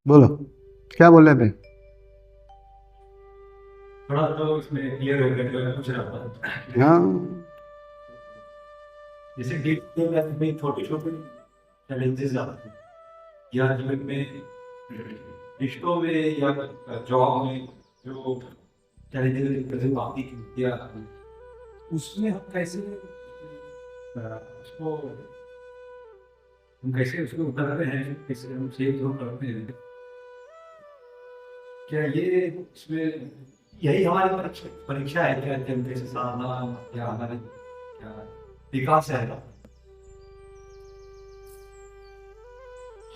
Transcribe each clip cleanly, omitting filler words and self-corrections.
बोलो, क्या बोल रहे थे? थोड़ा तो इसमें क्लियर हो गया जो मैं पूछ रहा था। हाँ, जैसे डे टू डे लाइफ में छोटे छोटे चैलेंजेस आते हैं या जीवन में रिश्तों में या जॉब में जो चैलेंजेस आती है या उसमें हम कैसे उसको हम कैसे उसको उतरते हैं, कैसे हम सेव ग्रो करते हैं। क्या ये इसमें यही हमारी परीक्षा परीक्षा है क्या, जल्दी से साधना या हमारे क्या विकास है?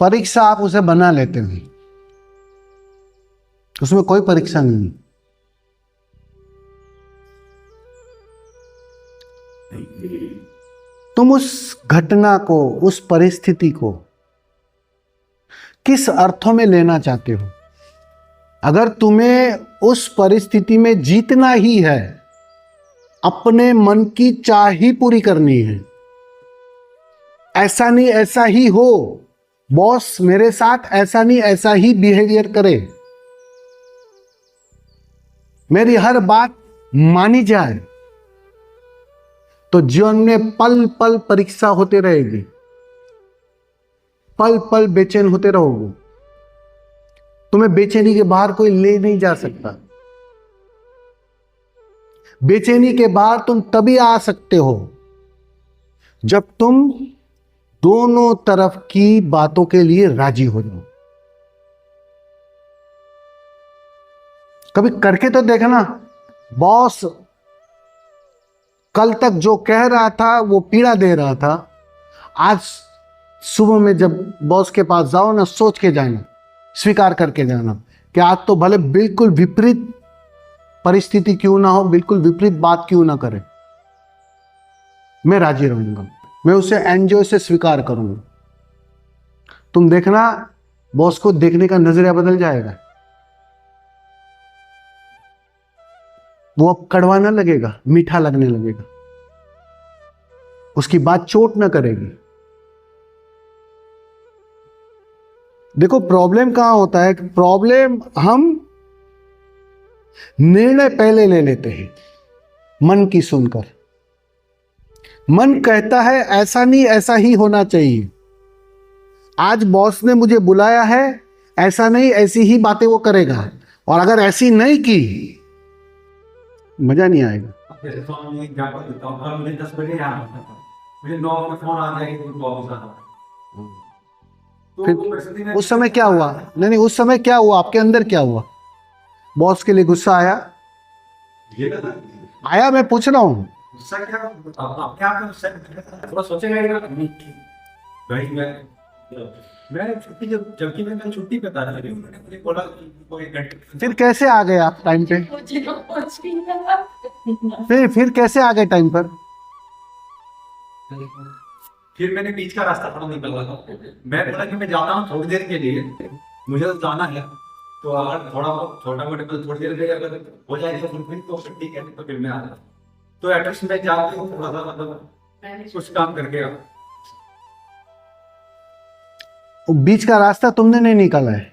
परीक्षा आप उसे बना लेते हो, उसमें कोई परीक्षा नहीं है। तुम उस घटना को, उस परिस्थिति को किस अर्थों में लेना चाहते हो। अगर तुम्हें उस परिस्थिति में जीतना ही है, अपने मन की चाह ही पूरी करनी है, ऐसा नहीं ऐसा ही हो, बॉस मेरे साथ ऐसा नहीं ऐसा ही बिहेवियर करे, मेरी हर बात मानी जाए, तो जीवन में पल पल परीक्षा होते रहेगी, पल पल बेचैन होते रहोगे। तुम्हें बेचैनी के बाहर कोई ले नहीं जा सकता। बेचैनी के बाहर तुम तभी आ सकते हो जब तुम दोनों तरफ की बातों के लिए राजी हो जाओ। कभी करके तो देखना। बॉस कल तक जो कह रहा था वो पीड़ा दे रहा था, आज सुबह में जब बॉस के पास जाओ ना, सोच के जाना, स्वीकार करके जाना कि आज तो भले बिल्कुल विपरीत परिस्थिति क्यों ना हो, बिल्कुल विपरीत बात क्यों ना करे, मैं राजी रहूंगा, मैं उसे एंजॉय से स्वीकार करूंगा। तुम देखना, बॉस को देखने का नजरिया बदल जाएगा। वो अब कड़वा ना लगेगा, मीठा लगने लगेगा। उसकी बात चोट ना करेगी। देखो प्रॉब्लम कहां होता है, प्रॉब्लम हम निर्णय पहले ले लेते हैं मन की सुनकर। मन कहता है ऐसा नहीं ऐसा ही होना चाहिए, आज बॉस ने मुझे बुलाया है, ऐसा नहीं ऐसी ही बातें वो करेगा, और अगर ऐसी नहीं की मजा नहीं आएगा। जैसे फोन में एग्जांपल देता हूँ, कल मुझे 10 बजे आना था, मुझे 9 बजे फोन आ जाएगा कि बॉस आ रहा है। तो फिर परिस्थिति में उस समय क्या हुआ? नहीं, उस समय क्या हुआ, आपके अंदर क्या हुआ? बॉस के लिए गुस्सा आया? ये ना आया, मैं पूछ रहा हूं। गुस्सा क्या, अपने आप में गुस्सा थोड़ा सोचेगा ये भाई मैं छुट्टी जबकि मैं कल छुट्टी पे था, उन्होंने मुझे बोला कि वो 1 घंटे। फिर कैसे आ गए आप टाइम पे? फिर कैसे आ गए टाइम पर? फिर मैंने बीच का रास्ता थोड़ा निकला था, मैं बोला कि मैं जाता हूँ थोड़ी देर के लिए, मुझे तो जाना है, तो अगर थोड़ा बहुत छोटा मोटा थोड़ी देर के लिए अगर हो जाए तो फिर ठीक है, तो फिर मैं आ रहा, तो एटलीस्ट मैं जाके थोड़ा सा मतलब कुछ काम करके आ। वो बीच का रास्ता तुमने नहीं निकाला है।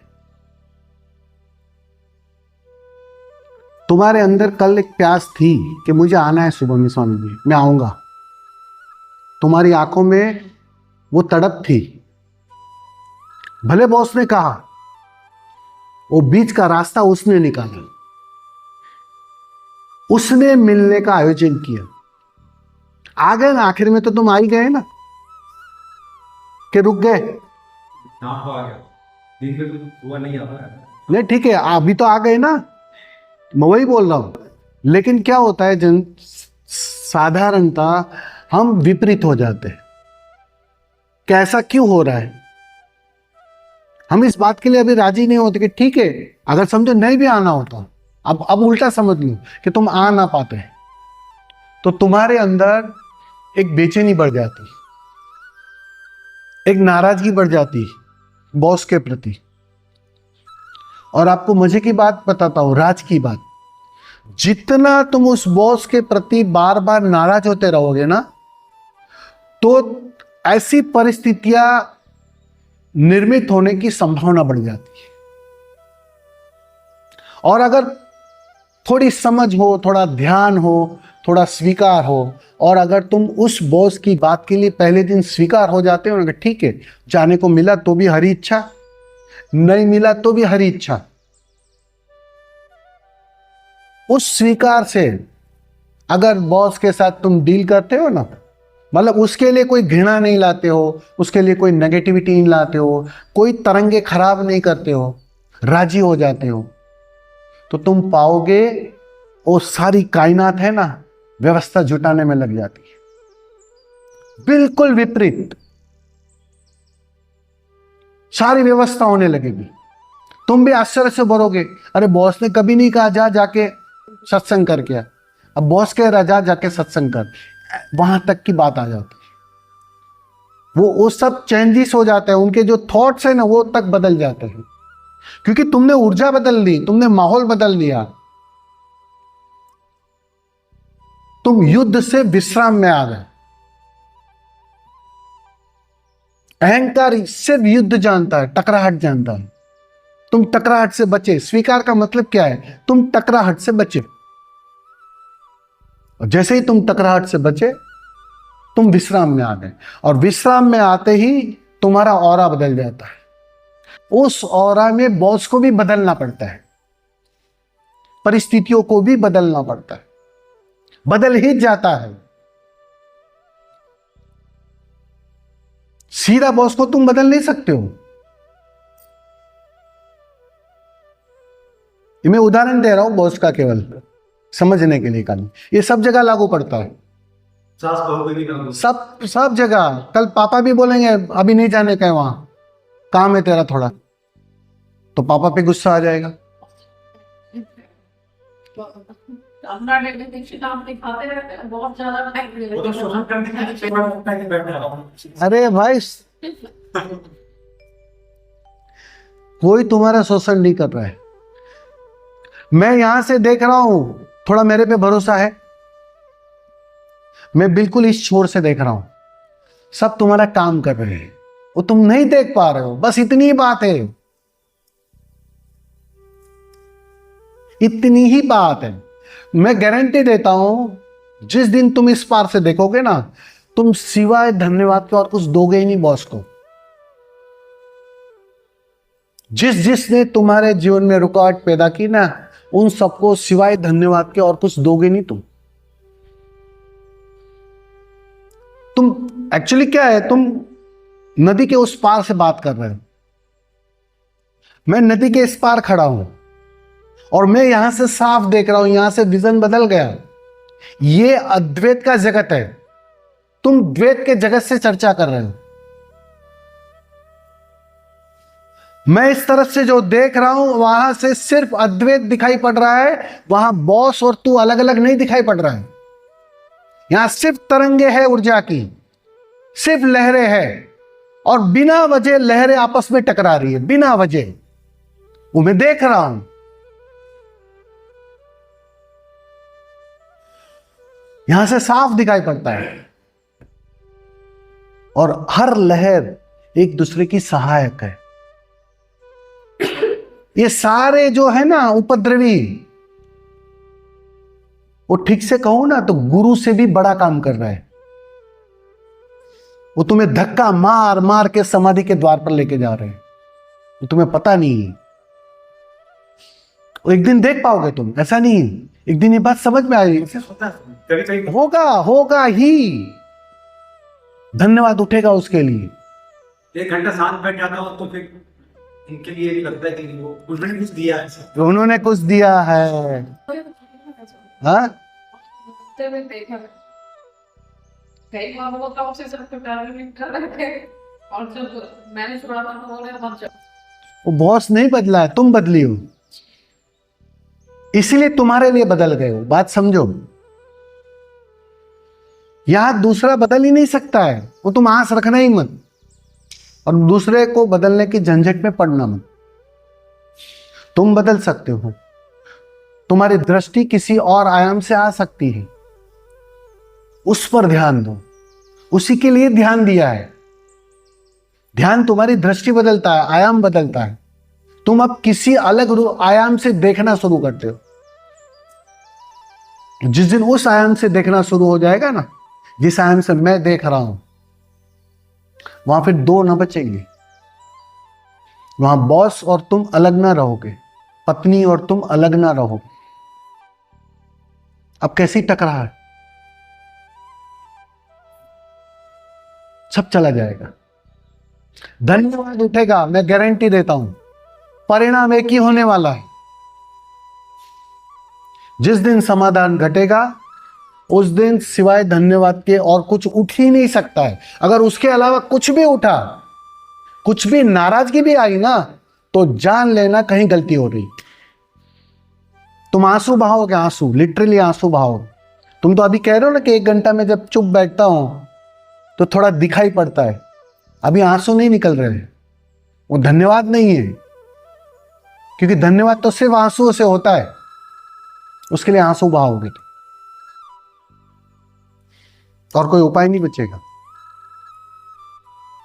तुम्हारे अंदर कल एक प्यास थी कि मुझे आना है सुबह में, स्वामी जी मैं आऊंगा। तुम्हारी आंखों में वो तड़प थी। भले बॉस ने कहा, वो बीच का रास्ता उसने निकाला, उसने मिलने का आयोजन किया। आ गए ना, आखिर में तो तुम आ ही गए ना, कि रुक गए? हाँ तो आ गया, दिन में तो हुआ नहीं आता है। नहीं ठीक है, अभी तो आ गए ना, मैं वही बोल रहा हूं। लेकिन क्या होता है, जन साधारणतः हम विपरीत हो जाते हैं कि ऐसा क्यों हो रहा है। हम इस बात के लिए अभी राजी नहीं होते कि ठीक है, अगर समझो नहीं भी आना होता, अब उल्टा समझ लो कि तुम आ ना पाते, तो तुम्हारे अंदर एक बेचैनी बढ़ जाती, एक नाराजगी बढ़ जाती बॉस के प्रति। और आपको मजे की बात बताता हूं, राज की बात, जितना तुम उस बॉस के प्रति बार बार नाराज होते रहोगे ना, तो ऐसी परिस्थितियां निर्मित होने की संभावना बढ़ जाती है। और अगर थोड़ी समझ हो, थोड़ा ध्यान हो, थोड़ा स्वीकार हो, और अगर तुम उस बॉस की बात के लिए पहले दिन स्वीकार हो जाते हो ना कि ठीक है, जाने को मिला तो भी हरी इच्छा, नहीं मिला तो भी हरी इच्छा, उस स्वीकार से अगर बॉस के साथ तुम डील करते हो ना, मतलब उसके लिए कोई घृणा नहीं लाते हो, उसके लिए कोई नेगेटिविटी नहीं लाते हो, कोई तरंगे खराब नहीं करते हो, राजी हो जाते हो, तो तुम पाओगे वो सारी कायनात है ना, व्यवस्था जुटाने में लग जाती है। बिल्कुल विपरीत सारी व्यवस्था होने लगेगी। तुम भी आश्चर्य से भरोगे, अरे बॉस ने कभी नहीं कहा जा जाके सत्संग करके आ, अब बॉस कह रहा जा जाके सत्संग कर, वहां तक की बात आ जाती है। वो सब चेंजेस हो जाते हैं, उनके जो थॉट्स है ना वो तक बदल जाते हैं, क्योंकि तुमने ऊर्जा बदल दी, तुमने माहौल बदल दिया, तुम युद्ध से विश्राम में आ गए। अहंकार सिर्फ युद्ध जानता है, टकराहट जानता है। तुम टकराहट से बचे। स्वीकार का मतलब क्या है? तुम टकराहट से बचे, और जैसे ही तुम टकराहट से बचे तुम विश्राम में आ गए, और विश्राम में आते ही तुम्हारा ऑरा बदल जाता है। उस ऑरा में बॉस को भी बदलना पड़ता है, परिस्थितियों को भी बदलना पड़ता है, बदल ही जाता है। सीधा बॉस को तुम बदल नहीं सकते हो। ये मैं उदाहरण दे रहा हूं बॉस का, केवल समझने के लिए। कल ये सब जगह लागू पड़ता है, सास बहू भी नहीं, सब जगह। कल पापा भी बोलेंगे अभी नहीं जाने का है, वहां काम है तेरा थोड़ा, तो पापा पे गुस्सा आ जाएगा। वो तो शोषण करने के लिए पेपर उठा के बैठ रहा हूँ। अरे भाई, कोई तुम्हारा शोषण नहीं कर रहा है। मैं यहां से देख रहा हूं, थोड़ा मेरे पे भरोसा है। मैं बिल्कुल इस छोर से देख रहा हूं, सब तुम्हारा काम कर रहे हैं, वो तुम नहीं देख पा रहे हो। बस इतनी ही बात है, इतनी ही बात है। मैं गारंटी देता हूं, जिस दिन तुम इस पार से देखोगे ना, तुम सिवाय धन्यवाद के और कुछ दोगे ही नहीं बॉस को। जिसने तुम्हारे जीवन में रुकावट पैदा की ना, उन सबको सिवाय धन्यवाद के और कुछ दोगे नहीं तुम एक्चुअली क्या है, तुम नदी के उस पार से बात कर रहे हो, मैं नदी के इस पार खड़ा हूं, और मैं यहां से साफ देख रहा हूं, यहां से विजन बदल गया। ये अद्वैत का जगत है, तुम द्वैत के जगत से चर्चा कर रहे हो। मैं इस तरफ से जो देख रहा हूं, वहां से सिर्फ अद्वैत दिखाई पड़ रहा है, वहां बॉस और तू अलग अलग नहीं दिखाई पड़ रहा है। यहां सिर्फ तरंगे है ऊर्जा की, सिर्फ लहरें हैं, और बिना वजह लहरें आपस में टकरा रही है, बिना वजह। वो मैं देख रहा हूं। यहां से साफ दिखाई पड़ता है, और हर लहर एक दूसरे की सहायक है। ये सारे जो है ना उपद्रवी, वो ठीक से कहूं ना तो गुरु से भी बड़ा काम कर रहा है। वो तुम्हें धक्का मार मार के समाधि के द्वार पर लेके जा रहे हैं, वो तुम्हें पता नहीं है। एक दिन देख पाओगे तुम, ऐसा नहीं, एक दिन ये बात समझ में आएगी। कभी कभी होगा ही, धन्यवाद उठेगा उसके लिए। 1 घंटा शांत बैठ जाता हूँ तो फिर इनके लिए भी लगता है कि वो उन्होंने कुछ दिया है, उन्होंने कुछ दिया है। हाँ, कई बार वो काम से सब टारगेट कर रहे थे, और जब मैंने छोड़ा था तो बोले मत जाओ। वो बॉस नहीं बदला है, तुम बदली हो, इसीलिए तुम्हारे लिए बदल गए हो। बात समझो, यहां दूसरा बदल ही नहीं सकता है, वो तुम आस रखना ही मत, और दूसरे को बदलने की झंझट में पड़ना मत। तुम बदल सकते हो, तुम्हारी दृष्टि किसी और आयाम से आ सकती है, उस पर ध्यान दो। उसी के लिए ध्यान दिया है। ध्यान तुम्हारी दृष्टि बदलता है, आयाम बदलता है। तुम अब किसी अलग आयाम से देखना शुरू करते हो। जिस दिन उस आयाम से देखना शुरू हो जाएगा ना, जिस आयाम से मैं देख रहा हूं, वहां फिर दो ना बचेंगे। वहां बॉस और तुम अलग ना रहोगे, पत्नी और तुम अलग ना रहोगे। अब कैसी टकरार, सब चला जाएगा। धन्यवाद उठेगा, मैं गारंटी देता हूं। परिणाम एक ही होने वाला है। जिस दिन समाधान घटेगा उस दिन सिवाय धन्यवाद के और कुछ उठ ही नहीं सकता है। अगर उसके अलावा कुछ भी उठा, कुछ भी नाराजगी भी आई ना, तो जान लेना कहीं गलती हो रही। तुम आंसू बहाओगे, आंसू, लिटरली आंसू बहाओगे। तुम तो अभी कह रहे हो ना कि 1 घंटा में जब चुप बैठता हूं तो थोड़ा दिखाई पड़ता है। अभी आंसू नहीं निकल रहे हैं, वो धन्यवाद नहीं है, क्योंकि धन्यवाद तो सिर्फ आंसुओं से होता है। उसके लिए आंसू बहाओगे और कोई उपाय नहीं बचेगा।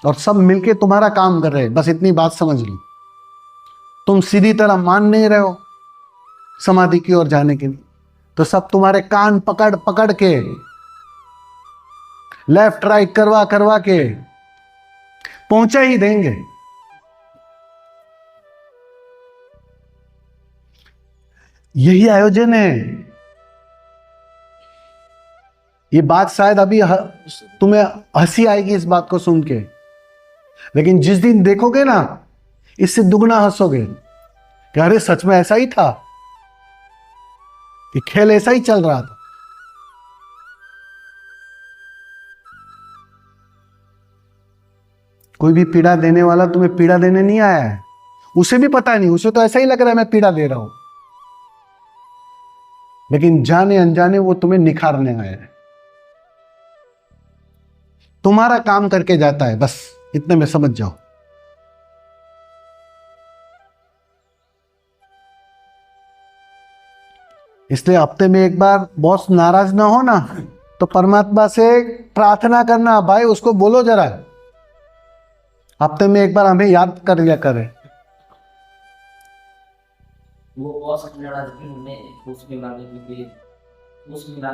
और सब मिलके तुम्हारा काम कर रहे हैं, बस इतनी बात समझ लो। तुम सीधी तरह मान नहीं रहे हो समाधि की ओर जाने के लिए, तो सब तुम्हारे कान पकड़ पकड़ के, लेफ्ट राइट करवा करवा के पहुंचा ही देंगे। यही आयोजन है। ये बात शायद अभी तुम्हें हंसी आएगी इस बात को सुन के, लेकिन जिस दिन देखोगे ना, इससे दुगना हंसोगे कि अरे सच में ऐसा ही था, कि खेल ऐसा ही चल रहा था। कोई भी पीड़ा देने वाला तुम्हें पीड़ा देने नहीं आया है। उसे भी पता नहीं, उसे तो ऐसा ही लग रहा है मैं पीड़ा दे रहा हूं, लेकिन जाने अनजाने वो तुम्हें निखारने आया है। तुम्हारा काम करके जाता है, बस इतने में समझ जाओ। इसलिए हफ्ते में एक बार बॉस नाराज ना हो ना, तो परमात्मा से प्रार्थना करना, भाई उसको बोलो जरा हफ्ते में एक बार हमें याद कर लिया करे। वो बॉस की नाराजगी में उसमें लाने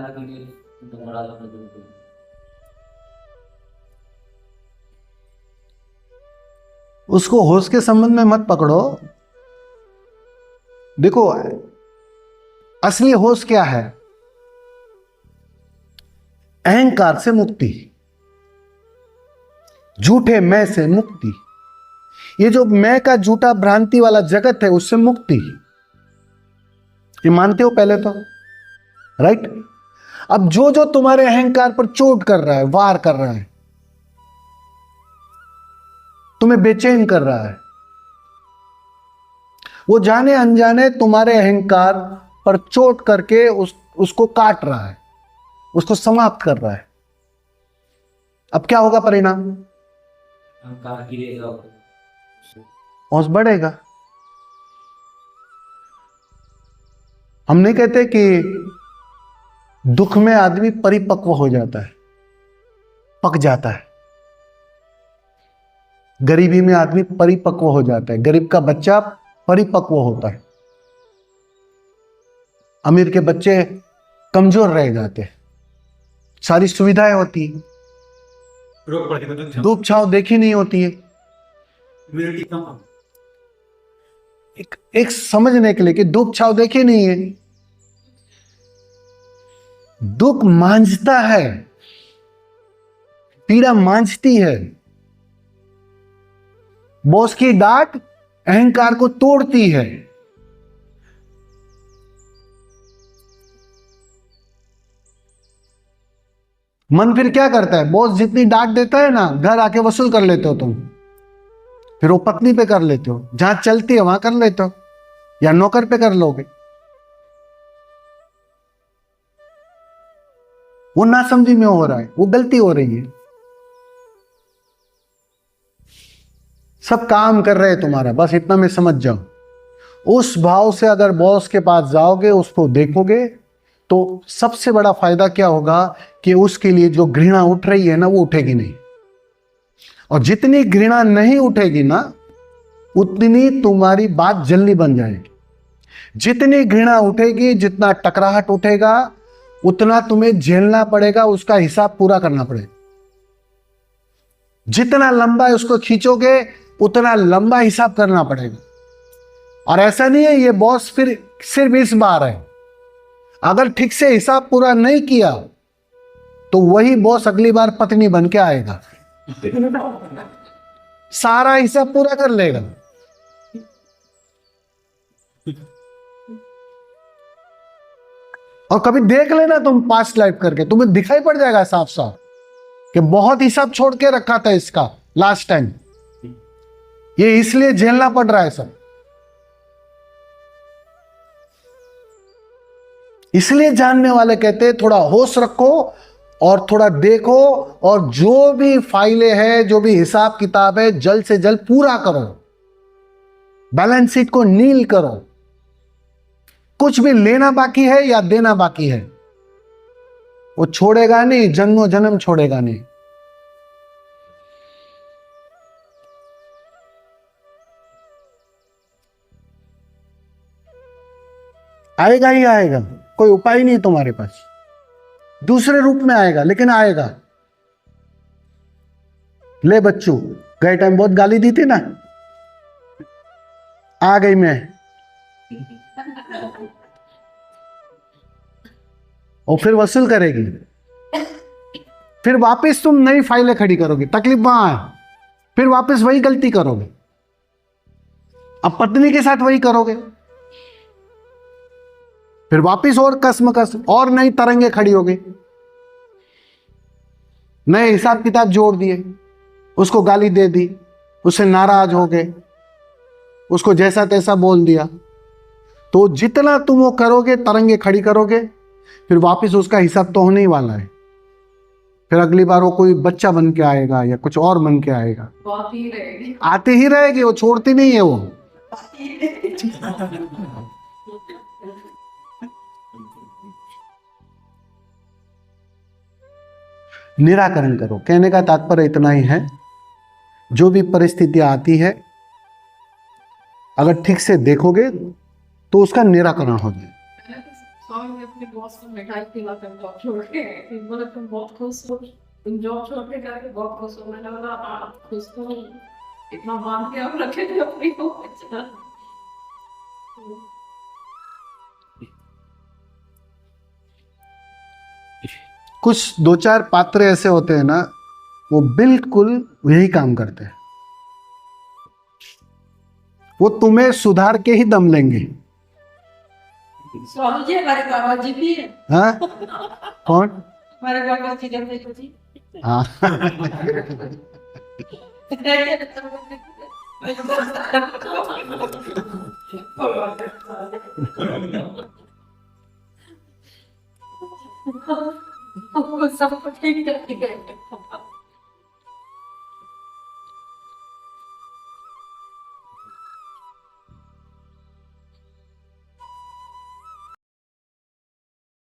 के लिए नाराज होने देते। उसको होश के संबंध में मत पकड़ो। देखो असली होश क्या है? अहंकार से मुक्ति, झूठे मैं से मुक्ति, ये जो मैं का झूठा भ्रांति वाला जगत है उससे मुक्ति। ये मानते हो पहले तो, राइट? अब जो जो तुम्हारे अहंकार पर चोट कर रहा है, वार कर रहा है, तुम्हें बेचैन कर रहा है, वो जाने अनजाने तुम्हारे अहंकार पर चोट करके उसको काट रहा है, उसको समाप्त कर रहा है। अब क्या होगा परिणाम? अहंकार गिरेगा, होश बढ़ेगा। हम नहीं कहते कि दुख में आदमी परिपक्व हो जाता है, पक जाता है। गरीबी में आदमी परिपक्व हो जाता है, गरीब का बच्चा परिपक्व होता है। अमीर के बच्चे कमजोर रह जाते हैं, सारी सुविधाएं होती है, रोग पड़ती है, धूप छांव देखी नहीं होती है। इम्यूनिटी कम। एक समझने के लिए कि धूप छांव देखी नहीं है। दुख मांझता है, पीड़ा मांझती है। बॉस की डांट अहंकार को तोड़ती है। मन फिर क्या करता है? बॉस जितनी डांट देता है ना, घर आके वसूल कर लेते हो तुम। फिर वो पत्नी पे कर लेते हो, जहां चलती है वहां कर लेते हो, या नौकर पे कर लोगे। वो नासमझी में हो रहा है, वो गलती हो रही है। सब काम कर रहे हैं तुम्हारा, बस इतना में समझ जाओ। उस भाव से अगर बॉस के पास जाओगे, उसको देखोगे, तो सबसे बड़ा फायदा क्या होगा कि उसके लिए जो घृणा उठ रही है ना, वो उठेगी नहीं। और जितनी घृणा नहीं उठेगी ना, उतनी तुम्हारी बात जल्दी बन जाएगी। जितनी घृणा उठेगी, जितना टकराहट उठेगा, उतना तुम्हें झेलना पड़ेगा, उसका हिसाब पूरा करना पड़ेगा। जितना लंबा उसको खींचोगे उतना लंबा हिसाब करना पड़ेगा। और ऐसा नहीं है ये बॉस फिर सिर्फ इस बार है, अगर ठीक से हिसाब पूरा नहीं किया तो वही बॉस अगली बार पत्नी बन के आएगा, सारा हिसाब पूरा कर लेगा। और कभी देख लेना तुम पास्ट लाइफ करके, तुम्हें दिखाई पड़ जाएगा साफ साफ कि बहुत हिसाब छोड़ के रखा था इसका लास्ट टाइम, ये इसलिए झेलना पड़ रहा है सब। इसलिए जानने वाले कहते हैं थोड़ा होश रखो और थोड़ा देखो, और जो भी फाइलें हैं, जो भी हिसाब किताब है, जल्द से जल्द पूरा करो, बैलेंस शीट को नील करो। कुछ भी लेना बाकी है या देना बाकी है, वो छोड़ेगा नहीं, जन्मों जन्म छोड़ेगा नहीं। आएगा ही आएगा, कोई उपाय नहीं तुम्हारे पास, दूसरे रूप में आएगा लेकिन आएगा। ले बच्चों, गए टाइम बहुत गाली दी थी ना, आ गई मैं, और फिर वसूल करेगी, फिर वापस तुम नई फाइलें खड़ी करोगे, तकलीफ वहां है, फिर वापस वही गलती करोगे, अब पत्नी के साथ वही करोगे, फिर वापस और कसमकस और नई तरंगे खड़ी हो गई, नए हिसाब किताब जोड़ दिए, उसको गाली दे दी, उससे नाराज हो गए, उसको जैसा तैसा बोल दिया। तो जितना तुम वो करोगे, तरंगे खड़ी करोगे, फिर वापस उसका हिसाब तो होने ही वाला है। फिर अगली बार वो कोई बच्चा बन के आएगा या कुछ और बन के आएगा, आती ही रहेगी, वो छोड़ती नहीं है वो। निराकरण करो, कहने का तात्पर्य इतना ही है, जो भी परिस्थितियां आती है अगर ठीक से देखोगे तो उसका निराकरण हो जाए। स्वामी ने अपने बॉस को मिठाई खिलाकर जॉब छोड़ के, बोले तुम बहुत खुश हो, तुम जॉब छोड़ के जाके बहुत खुश हो। मैंने बोला आप खुश तो इतना बांध के आप रखे थे अपनी को। कुछ दो चार पात्र ऐसे होते हैं ना, वो बिल्कुल यही काम करते हैं, वो तुम्हें सुधार के ही दम लेंगे। स्वामी जी हमारे बाबा जी भी है। हाँ, कौन? हमारे बाबा जी कहते हैं जी। हाँ। सब ठीक है।